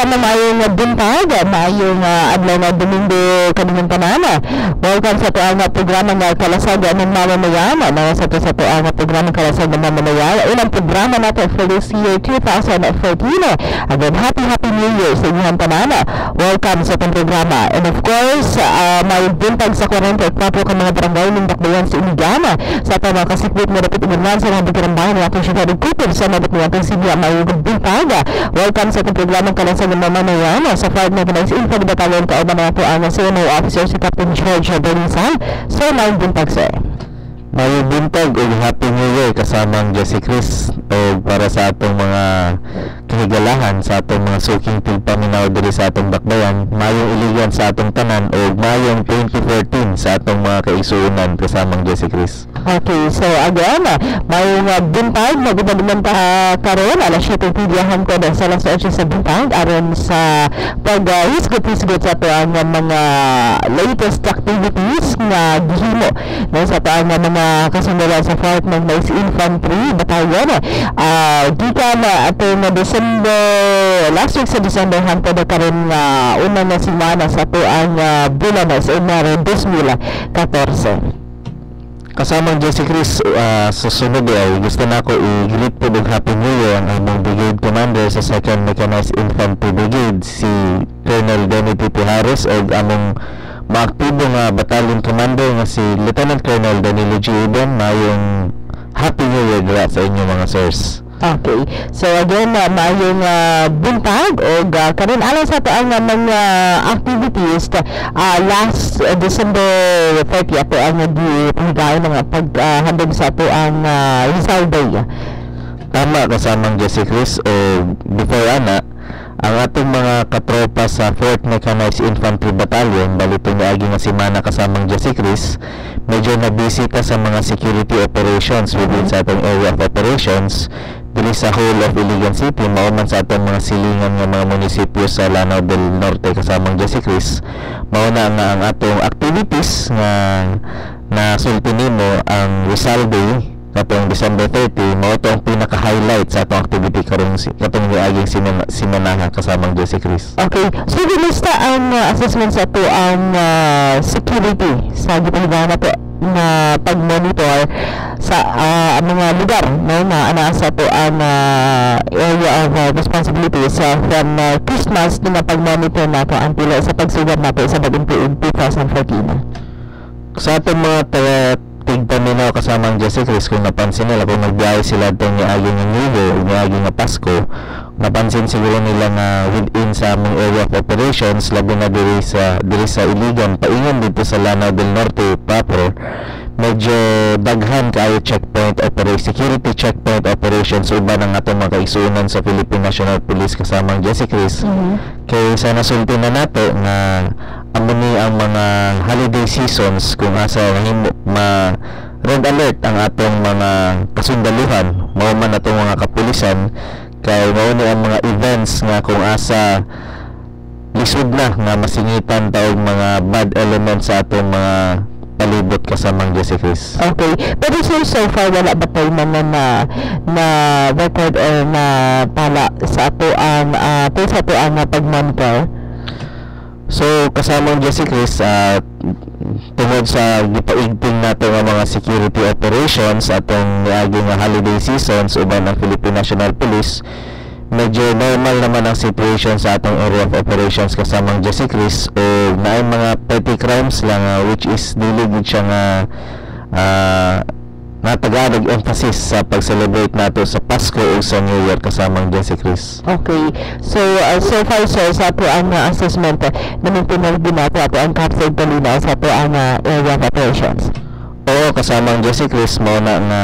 na maayong buntag, maayong adlaw na Domingo kanimong tanan. Welcome sa tuang programa nga Kalasag ng Mamamayan. Sa tuang programa Kalasag ng Mamamayan. Unang programa natin for this year 2014. Again, happy New Year sa inyong tanan. Welcome sa itong programa. And of course, may buntag sa 44 ka mga barangay ng Dakbayan sa Uligana. Sa itong mga kasikwit na dapat inunan sa mga bikirambahan ng ating syudad ng Kupir sa mga bitniwang Sibya may buntag. Welcome sa itong programa Kalasag ng Mamamayan. Sa 5 na kanais info di batalyon kauban na ito ang CNO officer si Captain George Berlinsan. So, may buntag sir. May buntag o Happy New Year kasamang Jesse Chris o para sa atong mga kahigalahan sa atong mga suking tigpaminaw diri sa atong Dakbayan, mayong iligan sa atong tanan o mayong 2014 sa atong mga kaisuunan kasamang Jesse Chris. Okay, so again, may buntag magdadagman ta karon alas 7 pilihan ko sa alas 8 sa buntag aron sa pag-hisgot-hisgot sa ito ang mga latest activities na gihimo sa ito ang mga kasundaran sa 4th ng Nice Infantry Battalion. Gikan ato na December, last week sa December hangtod karon nga una na semana sa ito ang bulan sa Enero 2014. Kasamang Jesse Chris, sa sunod ay gusto na ako i-greet po ng Happy New Year ang among Brigade Commander sa 2nd Mechanized Infantry Brigade, si Colonel Denny P. Harris, o among maaktibo nga Battalion Commander nga si Lieutenant Colonel Danilo G. Ibon. Mayong Happy New Year dira sa inyo mga sirs. Okay. So again, mayong buntag o karon alang sa ito ang mga activities last December 30 ito ang nag-iigay mga paghandog sa ito ang Rizal Day. Tama kasamang Jesse Chris o before ana ang atong mga katropa sa 4th Mechanized Infantry Battalion balitong niagi nga semana kasamang Jesse Chris medyo nabisita sa mga security operations within sa atong area of operations dili sa whole of Iligan City mauman sa atong mga silingan nga mga munisipyo sa Lanao del Norte kasamang Jesse Chris. Mao na nga ang atong activities nga nasulti nimo ang Rizal Day katong December 30 mao to ang pinaka-highlight sa atong activity karong katong niaging simanaha kasamang Jesse Chris. Okay, so ginusta ang assessment sa ito ang security sa gitna po na pag-monitor sa mga lugar no, na anaasa po ang area of responsibilities from Christmas na pag-monitor na po ang pila sa pagsugod na po sa bagong tuig 2014. Sa atong mga tigpaminaw kasamang Jesse Chris, kung napansin nila kung nagbiyahe sila itong niaging ng New Year o niaging na Pasko, napansin siguro nila na within sa among area of operations labi na diri sa Iligan paingon dito sa Lanao del Norte proper, medyo daghan kaayo security checkpoint operations uban ang atong mga kaisunan sa Philippine National Police kasamang Jesse Chris. Kaya sa nasulti na nato nga amuni ang mga holiday seasons kung asa ma red alert ang atong mga kasundaluhan mao man atong mga kapulisan kay mao ni ang mga events nga kung asa lisod na nga masingitan taog mga bad elements sa atong mga palibot kasamang Jesse Chris. Okay. Pero so far wala ba tayo na record or na pala sa ato ang pag-monitor? So kasamang Jesse Chris, tungod sa gipaigting nato nga mga security operations atong niaging holiday seasons uban ang Philippine National Police, medyo normal naman ang situation sa atong area of operations kasamang Jesse Chris o naay mga petty crimes lang which is dili gid siya nga nataganag emphasis sa pag-celebrate nato sa Pasko o sa New Year kasamang Jesse Chris. Okay. So far sir, sa ato ang assessment naman pinagdi nato ato ang captured kanina sa ato ang area of operations. Oo, kasamang Jesse Chris, mao na nga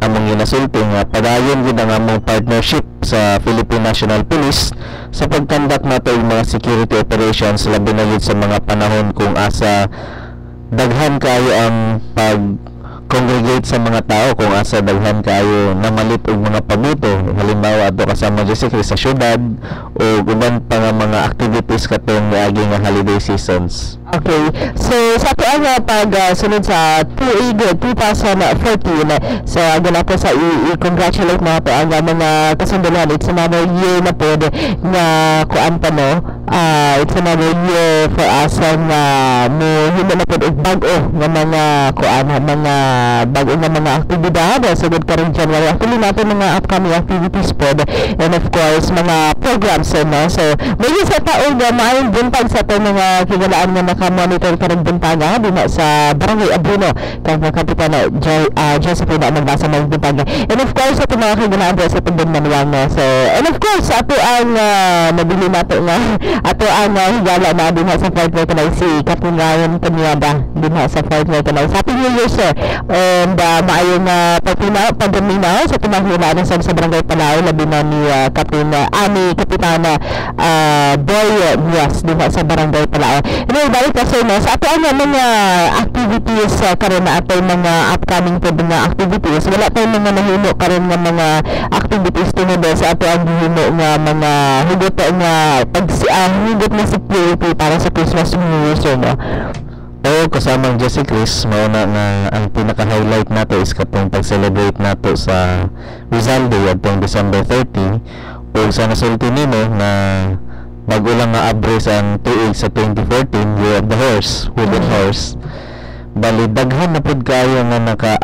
among ginasulti nga padayon gid ang among partnership sa Philippine National Police sa pagkandak nato og mga security operations labi na gid sa mga panahon kung asa daghan kayo ang pag-congregate sa mga tao, kung asa daghan kayo namalit og mga pabuto halimbawa ato kasama Jesse Chris sa syudad o uban pa nga mga activities Chris katong niagi nga holiday seasons. Okay. So sa ato ang pag sunod sa tuig 2014, so agad ako sa i-congratulate na ato ang mga kasundulan. It's another year na po na kuan pa no. It's another year for us na mo hindi na po bago nga mga kuan mga bago nga mga aktibidad sugod karong January. Actually natin mga upcoming activities po, and of course mga programs no. So may sa taong maayong buntag sa ato mga kigalaan nga nakamonitor karong buntaga dinha sa Barangay Abuno kang Kapitan Josephine nagbasa ng buntaga. And of course ato mga kigalaan sa Tubong Manuang. So and of course ato ang nabili nato nga ato ang higala na dinha sa Fort Canay si Captain Ryan Tanyada dinha sa Fort Canay. Happy New Year sir. And maayong pagdaminaw sa tumahulanan sa Barangay Palao labi na ni Captain Ani Kapitana Boy Diaz dinha sa Barangay Palao. Anyway, balik kasi no, sa ato ang mga activities karon na ato mga upcoming po mga activities, wala tayong mga nahimo karon nga mga activities tungod sa ato ang himo nga mga hugot nga hugot na security para sa Christmas New Year so no. Kasamang Jesse Chris, mauna nga ang pinaka-highlight nato is katong pag-celebrate nato sa Rizal Day atong December 30 o sa nasulti nimo na bago lang nga abres ang tuig sa 2014 Year of the Horse, Wooden Horse. Bali daghan na pud kayo nga naka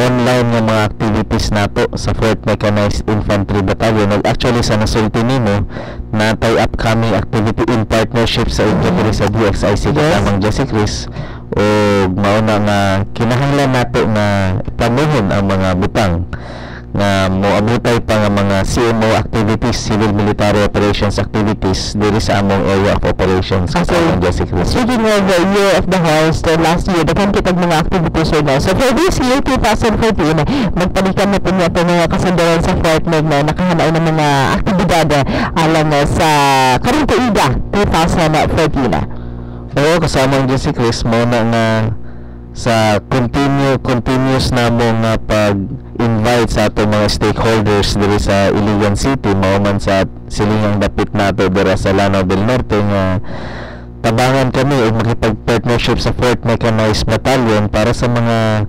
online nga mga activities nato sa 4th Mechanized Infantry Battalion. Actually sa nasulti nimo natay upcoming activity in partnership sa Infantry sa DXIC kasamang Jesse Chris o mauna nga kinahanglan nato na planuhon ang mga butang nga moabutay pa nga mga CMO activities, civil military operations activities diri sa among area of operations kasamang Jesse Chris. Speaking of the Year of the Horse, last year daghan kitag mga activities na. So for this year 2014 magpalikan na po niya mga kasunduran sa Fort Meg na nakahanay ng mga aktibidad alam sa karong tuiga 2014. Kasamang Jesse Chris mo na sa continuous namong pag-invite sa ato mga stakeholders diri sa Iligan City mao man sa silingang dapit nato dira sa Lanao del Norte nga tabangan kami og makipag-partnership sa 4th Mechanized Battalion para sa mga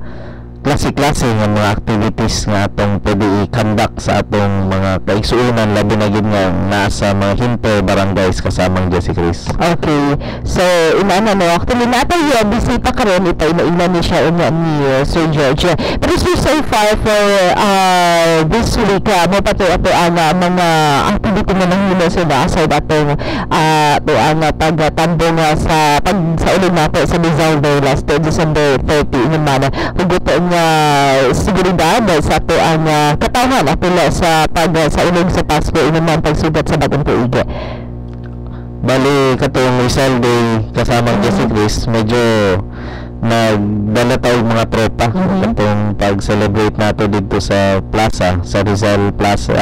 klase-klase nga mga activities nga atong pwede i-conduct sa atong mga kaigsuonan labi na gid nga nasa mga hinter barangays kasamang Jesse Chris. Okay. So inana no actually natay bisita karon ito ina ni siya ni Sir George. Pero so far for this week mo pa to ato ang mga activity na nahimo sa aside atong to ang pagtambong sa ulit nato sa Rizal Day last December 30 naman hugot seguridad sa ato ang katawhan apila sa sa ulog sa Pasko inaman pagsugat sa bagong tuig. Bali katong Rizal Day kasamang Jesse Chris medyo nagdala tayo mga tropa katong pag-celebrate nato dito sa plaza sa Rizal Plaza,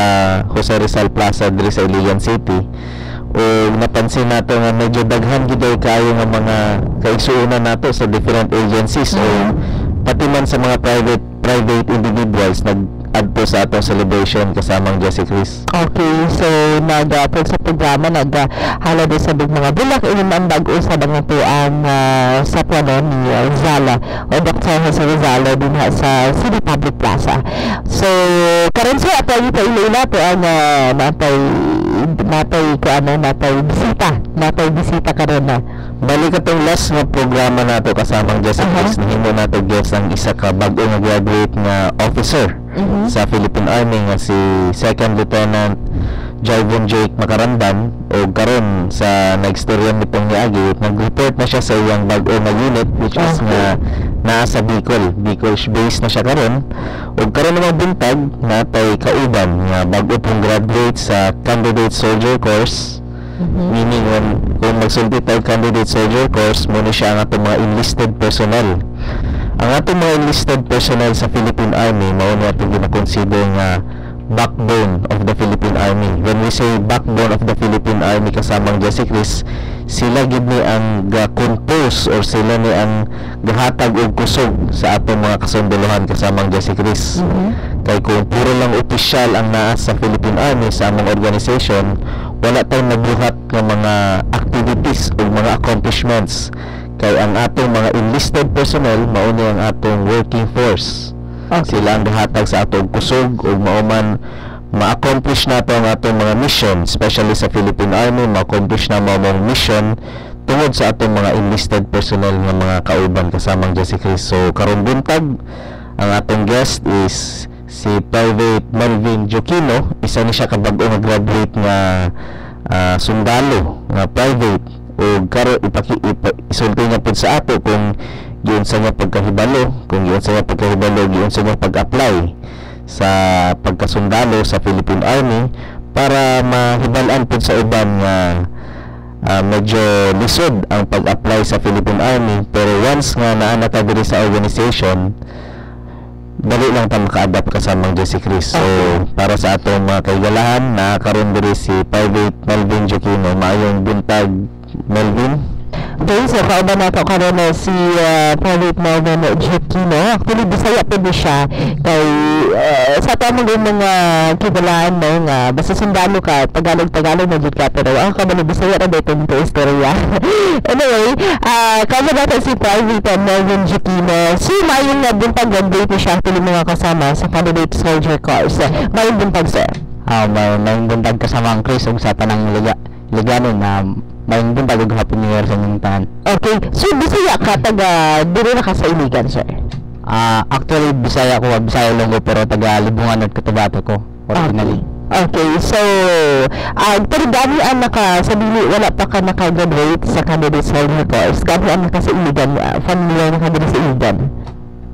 Jose Rizal Plaza diri sa Iligan City. O napansin nato nga medyo daghan gid kayo nga mga kaigsuonan nato sa different agencies o pati man sa mga private individuals nag-adto sa atong celebration kasamang Jesse Chris. Okay, so nag-apod sa programa naghala din sa mga bulak iniman bago sa mga tuang sa plano ni Zala o Dr. Jose Rizal din sa City Public Plaza. So karon sa ato ito ila po ang natay bisita karon na. Bali katong last nga programa nato kasamang Jesse Chris nahimo nato guest ang isa ka bag-o nga graduate nga officer sa Philippine Army nga si Second Lieutenant Jarvon Jake Makarandan o karon sa nagstorya nitong niagi nag-report na siya sa iyang bag-o nga unit which is nga naa sa Bicol base na siya karon o karon naman buntag natay kauban nga bag-o pong graduate sa Candidate Soldier Course. Meaning kung magsulti tayo Candidate Soldier Course muna siya ang atong mga enlisted personnel. Ang atong mga enlisted personnel sa Philippine Army mao na atong gina-consider nga backbone of the Philippine Army. When we say backbone of the Philippine Army kasamang Jesse Chris, sila gid ni ang ga-compose or sila ni ang gahatag og kusog sa atong mga kasundalohan kasamang Jesse Chris. Kay kung puro lang opisyal ang naa sa Philippine Army sa among organization, wala tayong nagbuhat ng mga accomplishments. Kay ang atong mga enlisted personnel mao ni ang atong working force. Sila ang gahatag sa atong kusog ug mao man ma-accomplish nato ang atong mga mission, especially sa Philippine Army, ma-accomplish na mo ang mission tungod sa atong mga enlisted personnel nga mga kauban kasamang Jesse Chris. So karon buntag ang atong guest is si Private Melvin Joquino. Isa ni siya kabag-o nga graduate nga sundalo nga private, o karon isulti niya pud sa ato kung giun sa niya pagkahibalo, giun sa niya pag-apply sa pagkasundalo sa Philippine Army para mahibal-an pud sa uban nga medyo lisod ang pag-apply sa Philippine Army, pero once nga naa na ta diri sa organization, dali lang ta maka-adapt kasamang Jesse Chris. So para sa atong mga kaigalahan, nakakaroon diri si Private Melvin Joquino. Maayong buntag, Melvin. Okay, so kauban nato karon na si Private Melvin Joquino. Actually, Bisaya po siya. Kay sa tamang mga kibalaan mo nga basta sundalo ka, Tagalog na jud ka, pero ang kabalo Bisaya ra dayton to istorya. Anyway, kauban nato si Private Melvin Joquino. Si mayong buntag graduate siya actually mga kasama sa candidate soldier course. Mayong buntag, sir. Mayong buntag kasama ang Chris ug sa tanang liganon na mayong buntag ug happy new year sa inyong tanan. Okay, so Bisaya ka, taga diri na ka sa Iligan, sir? Actually Bisaya Longo, pero taga Libungan at Cotabato ko originally. Okay, so pero gamian na ka sa dili, wala pa ka naka-graduate sa candidate soldier course, gamian na ka sa Iligan, familiar na ka diri sa Iligan?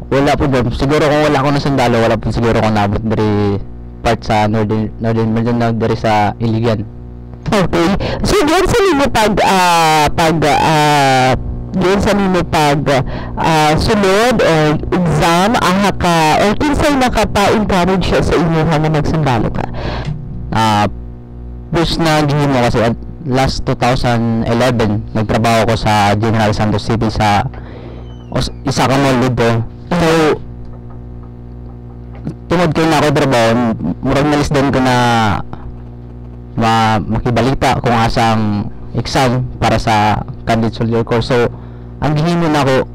Wala po doon. Siguro kung wala ko na sundalo, wala po siguro kung nabot diri part sa Northern Mindanao diri sa Iligan. Okay. So, diyan sa nimo sunod o exam, aha ka, o kinsay nakapa-encourage siya sa inyo hanggang nagsundalo ka? Push na gihimo mo kasi last 2011, nagtrabaho ko sa General Santos City sa isa ka mall dito. So, tungod kayo na ako trabaho, murag nalis din ko na makibalita kung asang exam para sa candidate soldier course. So ang gihimo na ako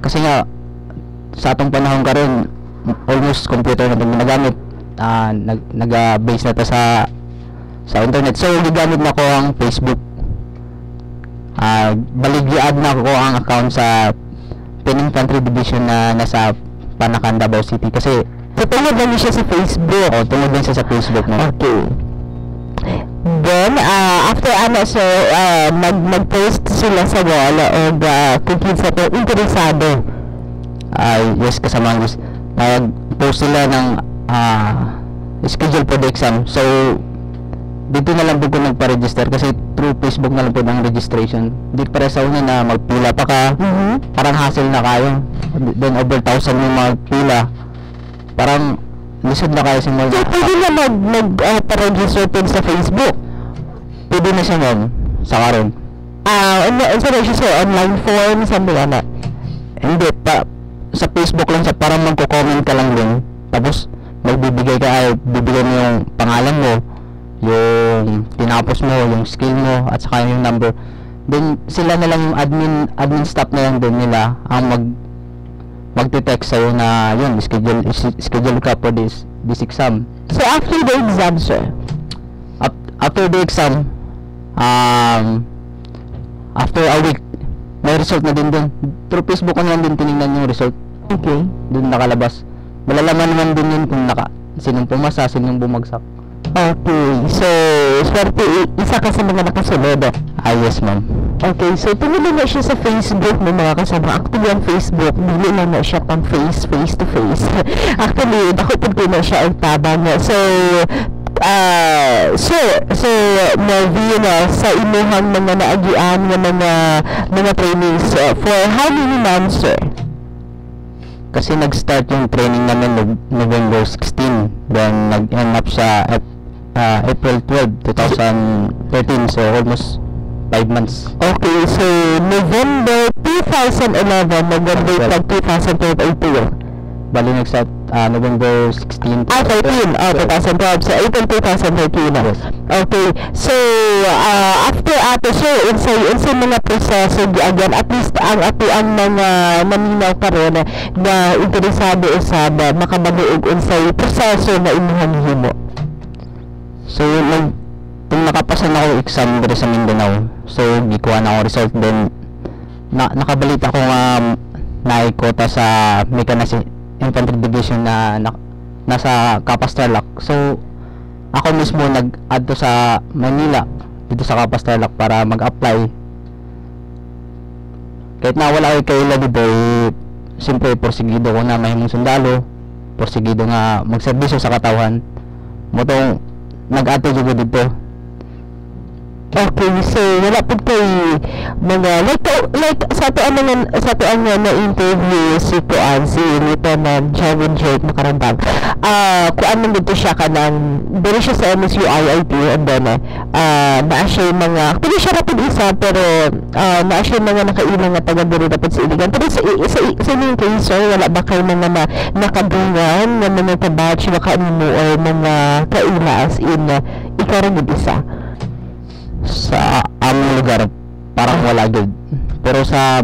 kasi nga sa atong panahon karon almost computer na ginagamit, nag-base na ta sa internet. So gigamit na ko ang Facebook, baligya-add na ko ang account sa Infantry Division na nasa Panacan, Davao City, kasi tungod lang siya sa Facebook. Tungod lang siya sa Facebook na. Okay. Then, after sir, mag-post sila sa wall o kung kinsa to interesado. Yes, kasama ang mag-post sila ng schedule for the exam. So, dito na lang po ko nagpa-register kasi through Facebook na lang po ng registration. Di para sa una na magpila pa ka, parang hassle na kayo. Then over 1,000 yung magpila. Parang lisod na kayo simula. So, pwede na mag-register din sa Facebook? Pwede na siya nun, sa karon. So, register online form, something like that? Hindi, sa Facebook lang siya, parang magko-comment ka lang din. Tapos, bibigay mo yung pangalan mo, yung tinapos mo, yung skill mo, at saka yung number. Then, sila na lang admin staff na lang din nila ang magte-text sa'yo na yun, schedule ka for this exam. So after the exam, sir? After the exam, after a week, may result na din dun. Through Facebook ko na lang din tinignan yung result. Okay. Dun nakalabas. Malalaman naman din yun kung sinong pumasa, sinong bumagsak. Okay. So, swerte, isa ka sa mga nakasunod. Yes, ma'am. Okay, so tungkol na siya sa Facebook ng mga kasama. Actually, ang Facebook, dili lang na siya pang face to face. Actually, bakit po na siya ang tabang. So, Melvin, sa imuhang mga naagian ng mga trainings, for how many months, sir? Kasi nag-start yung training namin November 16, then nag-end up sa April 12, 2013, so almost 5 months. Okay, so November 2011, nag-graduate ng 2012 April. Bali nag-start November 16. 13, 2012. So April 2013. Yes. Okay, so after so unsay mga proseso giagyan at least ang ato ang mga naminaw karon na interesado usab makabago og unsay proseso na imuhang himo. So kung nakapasa na ako exam dito sa Mindanao, so gikuha na ako result, then nakabalita ko nga naikota sa Mechanized Infantry Division na nasa Capas Tarlac. So ako mismo nag-add to sa Manila dito sa Capas Tarlac para mag-apply. Kahit na wala ko kaila dito, siyempre porsigido ko na mahimong sundalo, porsigido nga magserbisyo sa katawhan mo tong nag-add to dito. Okay, so wala po kay mga like sa to ang na interview si Kuan si Lieutenant Javin Jake Makarambag. Kuan man dito siya kanang diri siya sa MSU IIT, and then naa siya mga pili siya rapid isa pero naa siya mga nakailang nga taga diri dapat sa iligan. Pero sa inyong case, sir, wala ba kayo mga nakadungan nga mga kabatch makaano or mga kaila as in ikaron isa? Sa aming lugar parang wala good, pero sa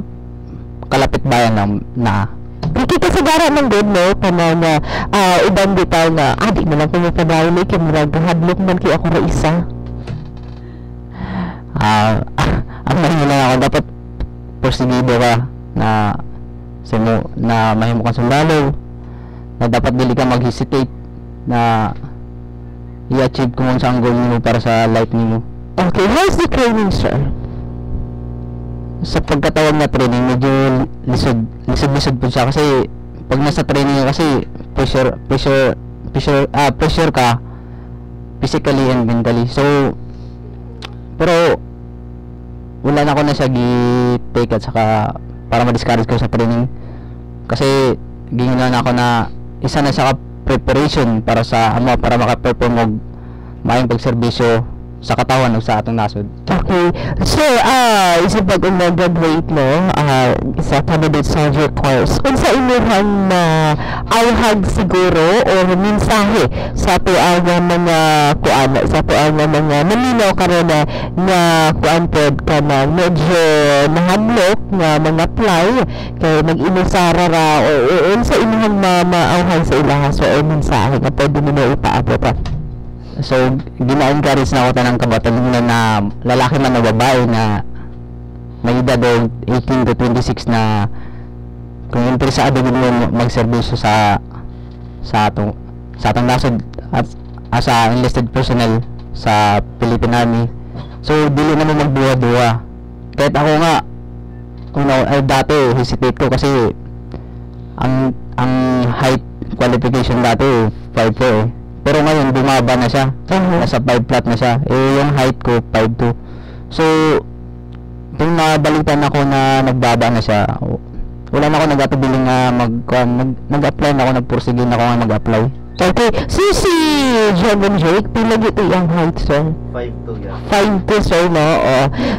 kalapit bayan na kita sa gara ng good, no, kana na ibang bitaw na di mo lang pumapadaw ni kamurag hadlok man kay ako ra isa. Ang mahimo ako dapat porsigido ka na na mahimo kang sundalo, na dapat dili ka mag-hesitate na i-achieve kung saan goal mo para sa life nimo. Okay, how's the training, sir? Sa pagkatawag na training, medyo lisod po siya kasi pag nasa training kasi pressure ka physically and mentally. So pero wala na ako na siya gi-take at saka para ma-discourage ko sa training, kasi ginawa na ako na isa na sa preparation para sa para maka-perform og maayong pagserbisyo sa katawan o sa atong nasod. Okay. So, isa pag graduate no, sa candidate soldier course, kung sa inyong awhag siguro o mensahe sa ato ang mga kuan, sa ato ang mga naminaw karon na kuan pod ka na medyo nahadlok nga mga apply kay nag-inusara ra o sa inyong maawhag sa ilaha, so mensahe nga pwede mo na ipaabot. So gina-encourage na ako tanang kabatalunan na lalaki man o babae na may edad 18 to 26 na kung interesado mo magserbisyo sa atong nasod at as a enlisted personnel sa Philippine Army. So dili na mo magduwa-duwa. Kahit ako nga dati hesitate ko kasi ang height qualification dati 5'4", pero ngayon bumaba na siya. Nasa 5 flat na siya. Yung height ko 5'2". So kung nabalitan ako na nagbaba na siya, wala na ako nag-atubiling na mag-apply na ako, nagpursige na ako nga mag-apply. Okay. So si Javin Jake, pila dito yung height, sir? 5'2", yeah. 5'2", sir, no?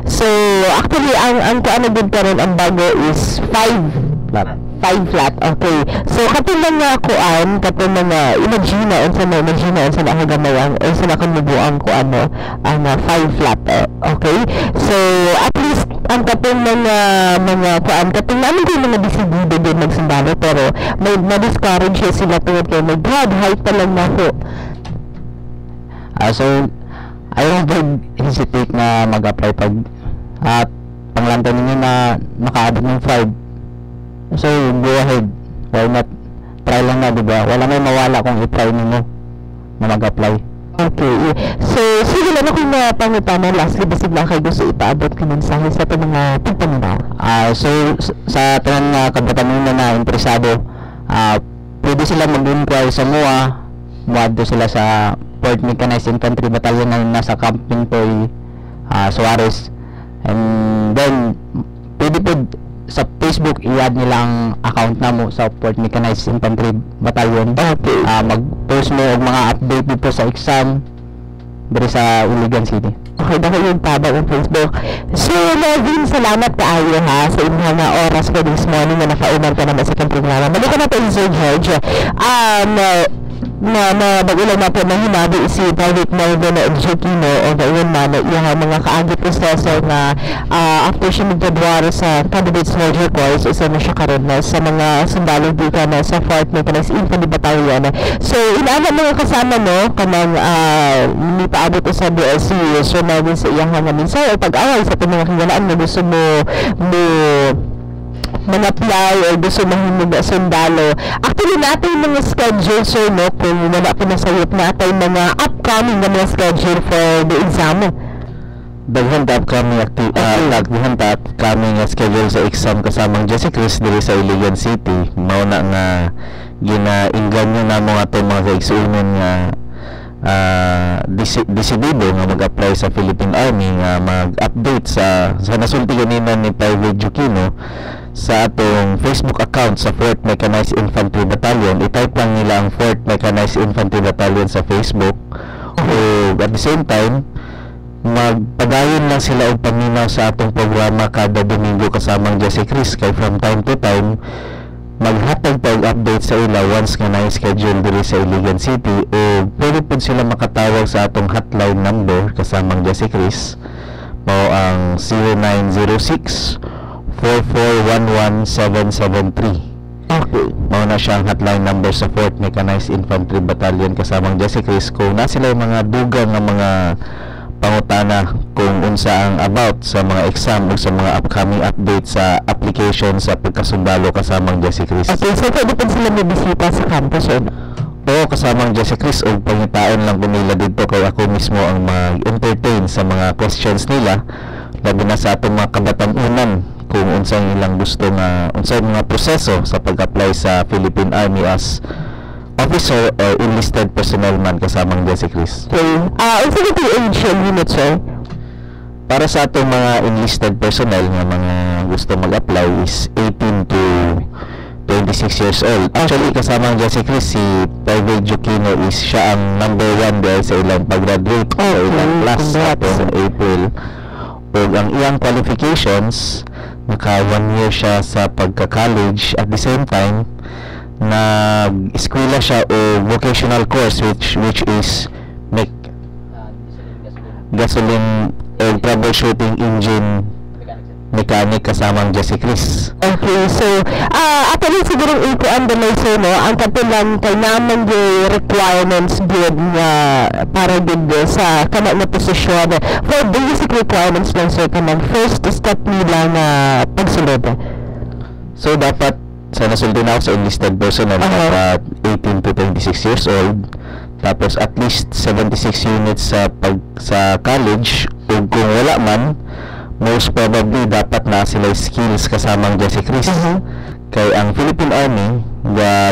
So actually ang kuan na gud karon ang bago is 5 Flat. 5 flat. Okay. So katong mga kuan, katong mga imagine unsa na ako gamayang o sa nakamubuang ko ang 5 flat. Okay. So at least ang katong mga kuan, katong namin din mga disidido din magsundalo, pero may na-discourage sila tungod kay my God, height pa lang na ako. So ayaw ko hesitate na mag-apply pag panglantay ninyo na nakaabot ng 5. So go ahead, why not? Try lang na, diba? Wala may mawala kung i-try nyo na mag-apply. Okay. So sige lang akong pangutana, lastly basig lang kayo gusto ipaabot ka mensahe sa ito mga pagpaminaw. So sa tanan nga kabatanunan na interesado, pwede sila mag-inquire sa MOA. Muadto sila sa 4th Mechanized Infantry Battalion na nasa Camp Pintoy, Suarez. And then pwede po sa Facebook i-add nilang account na mo sa 4th Mechanized Infantry Battalion. Okay. Mag-post mo og mga update dito sa exam diri sa Iligan City. Okay, dahil yung taba ng Facebook. So, Melvin, salamat kaayo ha sa inyong mga oras for this morning na naka-umar ka naman sa kong programa. Balik ko na po, Sir George. na bagulang natin na hinabi si Private Melvin Jokino o gayon man yung mga kaagi proseso na after siya magdadwara sa candidates merger course isa na siya karon na sa mga sundalo di ka na sa 4th Mechanized Infantry Battalion. So inaana mga kasama no kanang ni paabot sa DSC so na din sa iyang mga minsay o pag-away sa mga kingalaan na gusto mo mga apply o gusto mahinog na sundalo. Actually natin mga schedule sir no kung wala ko nasayot natin mga upcoming na mga schedule for the exam. Daghan ta upcoming schedule sa exam kasamang Jesse Chris diri sa Iligan City. Mao na nga gina-inggan nyo na mga itong mga kaigsuunan nga desidido nga mag-apply sa Philippine Army nga mag-update sa nasulti kanina ni Private Jokino sa atong Facebook account sa 4th Mechanized Infantry Battalion. I-type lang nila ang 4th Mechanized Infantry Battalion sa Facebook o at the same time magpadayon lang sila og paminaw sa atong programa kada Domingo kasamang Jesse Chris kay from time to time maghatag pa og update sa ila once nga na-schedule diri sa Iligan City o pwede po sila makatawag sa atong hotline number kasamang Jesse Chris mao ang 0906 4411773. Okay. Mao na siyang hotline number sa 4th Mechanized Infantry Battalion kasamang Jesse Chris kung na sila yung mga dugang nga mga pangutana kung unsa ang about sa mga exam o sa mga upcoming update sa application sa pagkasundalo kasamang Jesse Chris. Okay, so pwede pa sila may bisita sa campus o Oo, kasamang Jesse Chris o pangitaon lang nila dito kay ako mismo ang mag-entertain sa mga questions nila labi na sa atong mga kabatanunan kung unsang ilang gusto nga unsay mga proseso sa pag-apply sa Philippine Army as officer or enlisted personnel man kasamang Jesse Chris. Okay. Unsa ba ito age limit sir? Para sa atong mga enlisted personnel nga mga gusto mag-apply is 18 to 26 years old. Actually, kasamang Jesse Chris, si Private Jokino is siya ang number 1 dahil sa ilang pag-graduate sa ilang class sa April. O ang iyang qualifications, naka 1 year siya sa pagka-college. At the same time, nag-eskwela siya o vocational course which is gasoline o troubleshooting engine mechanic kasamang Jesse Chris. Okay, so ato rin siguro ikuan dalay sir no ang katulang kay naman yung requirements good nga para good sa kana na posisyon for basic requirements lang sir kanang first step nila nga pagsulod. So dapat sa nasulti na ako sa enlisted personnel dapat 18 to 26 years old tapos at least 76 units sa college o kung wala man most probably dapat na sila skills kasamang Jesse Chris. Kay ang Philippine Army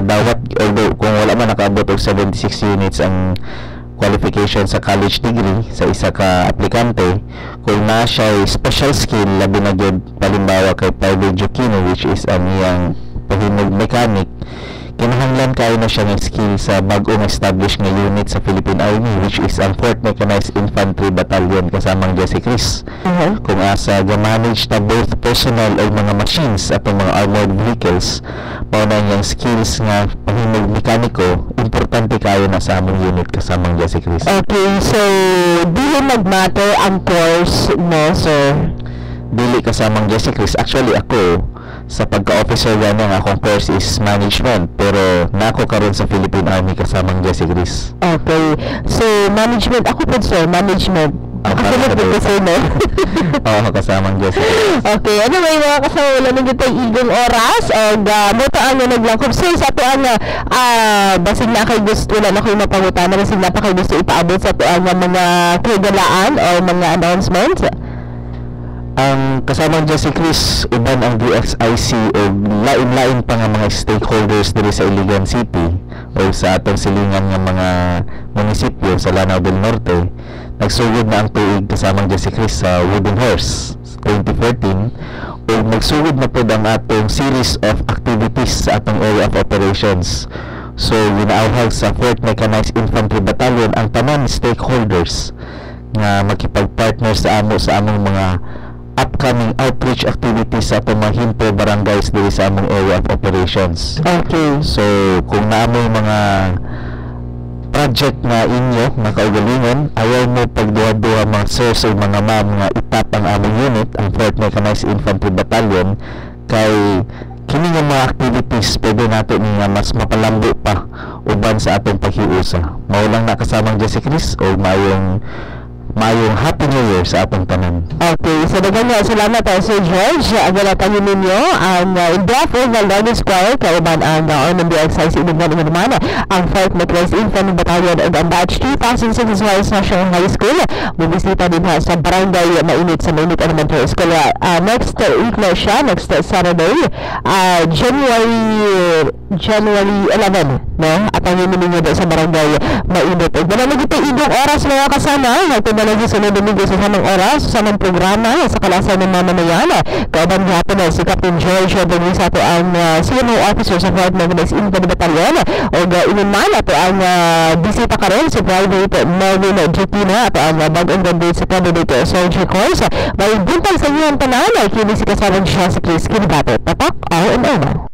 dawat although kung wala man nakaabot og 76 units ang qualification sa college degree sa isa ka aplikante kung na siya special skill labi na gyud palimbawa kay Private Jokino which is ang iyang pahinog mechanic kinahanglan kayo na siya ng skill sa bagong established nga unit sa Philippine Army which is ang 4th Mechanized Infantry Battalion kasamang Jesse Chris. Kung asa ga-manage ta both personnel o mga machines at mga armored vehicles mao na yung skills nga pahinog mekaniko importante kayo na sa among unit kasamang Jesse Chris. Okay, so dili mag-matter ang course mo sir? Dili kasamang Jesse Chris. Actually ako sa pagka-officer gani ang akong course is management pero nako karon sa Philippine Army kasamang Jesse Chris. Okay. So management ako po sir, management. Ako po sir no. Oo, kasamang Jesse Chris. Okay, anyway mga kasama wala nang gitay igong oras og mo taan nga naglangkob sir sa ato ang basig na kay gusto wala na koy mapangutana basig na pa kay gusto ipaabot sa ato ang mga kagalaan o mga announcements. Ang kasamang Jesse Chris uban ang DXIC o lain-lain pa nga mga stakeholders diri sa Iligan City o sa atong silingan nga mga munisipyo sa Lanao del Norte nagsugod na ang tuig kasamang Jesse Chris sa Wooden Horse 2014 o nagsugod na pod ang atong series of activities sa atong area of operations. So ginaawhag sa 4th Mechanized Infantry Battalion ang tanan stakeholders nga makipag-partner sa among mga upcoming outreach activities sa atong mga himpo barangays diri sa among area of operations. Okay. So kung naamo mga project nga inyo nga kaugalingon, ayaw mo pagduha-duha mga sirs o mga ma'am nga itapang among unit, ang 4th Mechanized Infantry Battalion, kay kini nga mga activities pwede nato ni nga mas mapalambo pa uban sa atong paghiusa. Mao lang na kasamang Jesse Chris o mayong Happy New Year sa atong tanan. Okay, so dagan nga salamat Sir George. Agalatangan ninyo ang in behalf of the Lord Squire, kauban ang Ormond Exercise Inugan naman ang 4th Mechanized Infantry Battalion of ang batch 2006 National High School. Bubisita din sa barangay Mainit sa Mainit Elementary School. Next week na siya, next Saturday, January 11, no? At ang ninyo sa barangay Mainit. Manalagit ang idong oras mga kasama, nagtindalagi sa Domingo sa samang oras, sa samang programa sa kalasan ng mamamayan. Kauban hapon na si Captain George Domingo sa ito ang CMO officer sa 4th Mechanized Infantry Battalion o inuman ito ang bisita ka rin si Private Melvin Jetina at ang bagong graduate sa candidate soldier course. May buntag sa inyo ang tanan, kini si kasama siya sa Chris Kinibato. Tapak, R&O.